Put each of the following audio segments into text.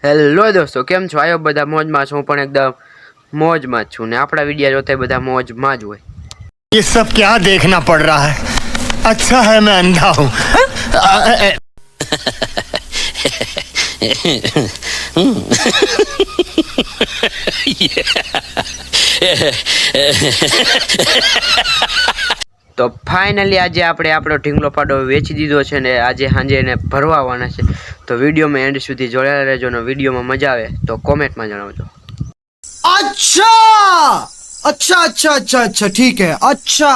Hello દોસ્તો, કેમ છો? આયો બધા મોજમાં છું, પણ એકદમ મોજમાં છું ને આપણા વિડિયો જોતા બધા મોજમાં જ હોય. ये सब क्या देखना पड़ रहा है? अच्छा है मैं अंधा हूँ. તો ફાઇનલી આજે આપણે આપણો ઢીંગલો પાડો વેચી દીધો છે ને આજે સાંજે એને ભરવા આવવાના છે. તો વિડીયોમાં એન્ડ સુધી જોડાયેલા રહેજો ને વિડીયોમાં મજા આવે તો કોમેન્ટમાં જણાવજો. अच्छा अच्छा अच्छा अच्छा अच्छा ठीक है अच्छा.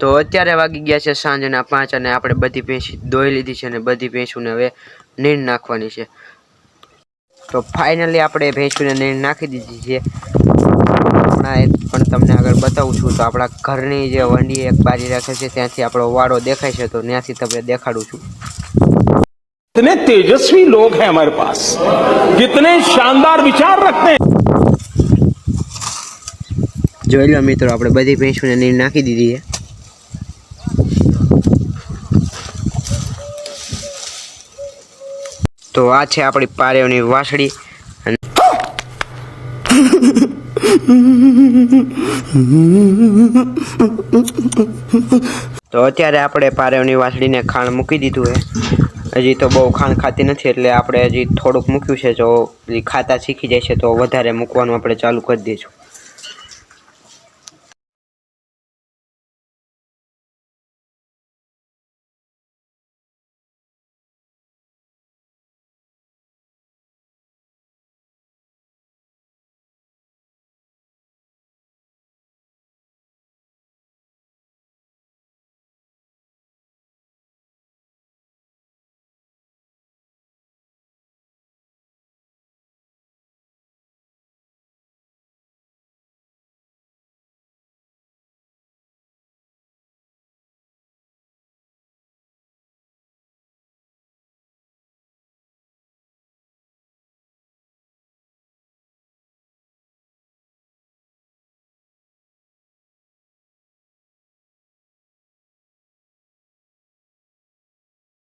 તો અત્યારે વાગી ગયા છે સાંજના 5 અને આપણે બધી ભેંસ દોઈ લીધી છે ને બધી ભેંસોને હવે નીણ નાખવાની છે. તો ફાઇનલી આપણે ભેંસોને નીણ નાખી દીધી છે. પણ તમને આગળ બતાવું છું તો આપણા ઘરની જે વંડી એક બારી રાખે છે ત્યાંથી આપણો વાડો દેખાય છે તો ત્યાંથી તમને દેખાડું છું. कितने तेजस्वी लोग हैं हमारे पास, कितने शानदार विचार रखते हैं. જોઈ લો મિત્રો, આપણે બધી ભેંસોને નીણ નાખી દીધી છે. તો આ છે આપણી પારેવની વાસળી. તો અત્યારે આપણે પારેવની વાસળીને ખાણ મૂકી દીધું છે. હજી તો બહુ ખાણ ખાતી નથી એટલે આપણે હજી થોડુંક મૂક્યું છે. જો ખાતા શીખી જાય છે તો વધારે મૂકવાનું આપણે ચાલુ કરી દઈશું.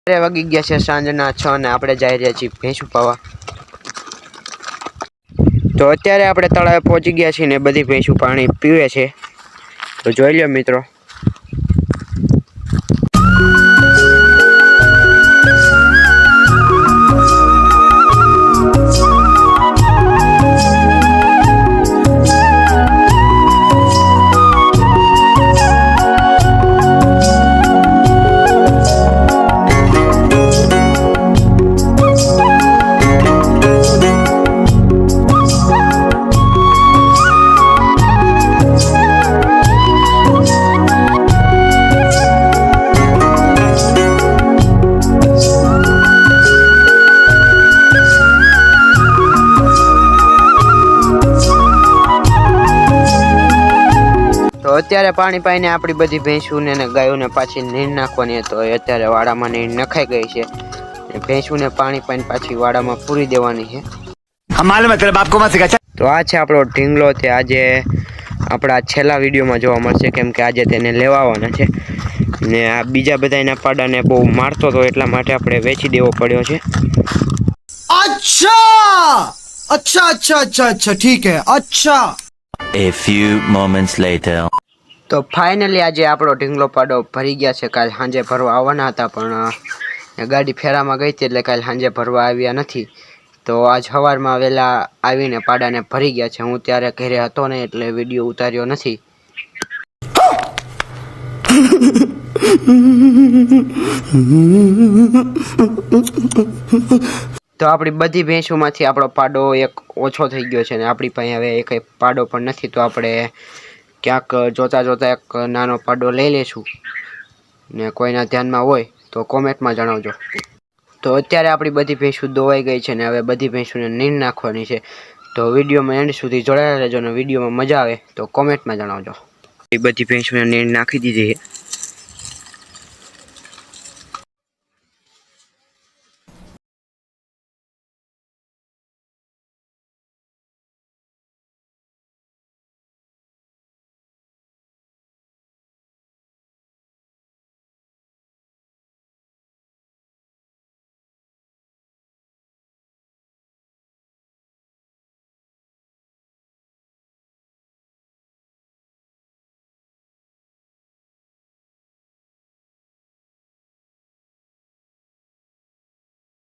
વાગી ગયા છે સાંજના 6 અને આપણે જઈ રહ્યા છીએ ભેંસું પાવા. તો અત્યારે આપણે તળાવે પહોંચી ગયા છીએ ને બધી ભેંસું પાણી પીવે છે. તો જોઈ લો મિત્રો. તો અત્યારે પાણી પાઈને આપણી બધી ભેંસુને અને ગાયોને પાછી નીણ નાખવાની તો અત્યારે વાડામાં નીણ નખાઈ ગઈ છે. ભેંસુને પાણી પાઈને પાછી વાડામાં પૂરી દેવાની છે. તો આ છે આપણો ઢીંગલો. તે આજે આપણા છેલ્લા વિડીયોમાં જોવા મળશે કેમ કે આજે તેને લેવા આવવાના છે ને આ બીજા બધાના પાડાને બહુ મારતો હતો એટલા માટે આપણે વેચી દેવો પડ્યો છે. अच्छा अच्छा अच्छा अच्छा अच्छा ठीक है अच्छा. A few moments later. તો ફાઇનલી આજે આપણો ઢીંગલો પાડો ભરી ગયા છે. કાલ સાંજે ભરવા આવવાના હતા પણ ગાડી ફેરામાં ગઈ હતી એટલે કાલ સાંજે ભરવા આવ્યા નથી. તો આજ સવારમાં વહેલા આવીને પાડાને ભરી ગયા છે. હું ત્યારે ઘરે હતો ને એટલે વિડીયો ઉતાર્યો નથી. તો આપણી બધી ભેંસોમાંથી આપણો પાડો એક ઓછો થઈ ગયો છે ને આપણી પાસે હવે એક પાડો પણ નથી. તો આપણે ક્યાંક જોતા જોતા એક નાનો પાડો લઈ લઈશું ને કોઈના ધ્યાનમાં હોય તો કોમેન્ટમાં જણાવજો. તો અત્યારે આપણી બધી ભેંસો દોવાઈ ગઈ છે ને હવે બધી ભેંસોને નીણ નાખવાની છે. તો વિડીયોમાં એન્ડ સુધી જોડાયેલા રહેજો ને વિડીયોમાં મજા આવે તો કોમેન્ટમાં જણાવજો. એ બધી ભેંસોને નીણ નાખી દીધી છે.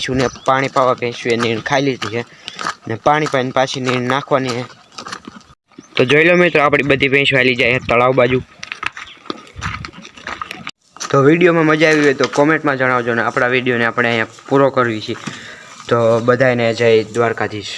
ભેંસુને પાણી પાવા ભેંસુએ નીણ ખાઈ લીધી છે ને પાણી પાઈને પાછી નીણ નાખવાની છે. તો જોઈ લો મિત્રો, આપણી બધી ભેંસો હાલી જાય તળાવ બાજુ. તો વિડીયોમાં મજા આવી હોય તો કોમેન્ટમાં જણાવજો ને આપણા વિડીયોને આપણે અહીંયા પૂરો કરવી છે. તો બધાને જય દ્વારકાધીશ.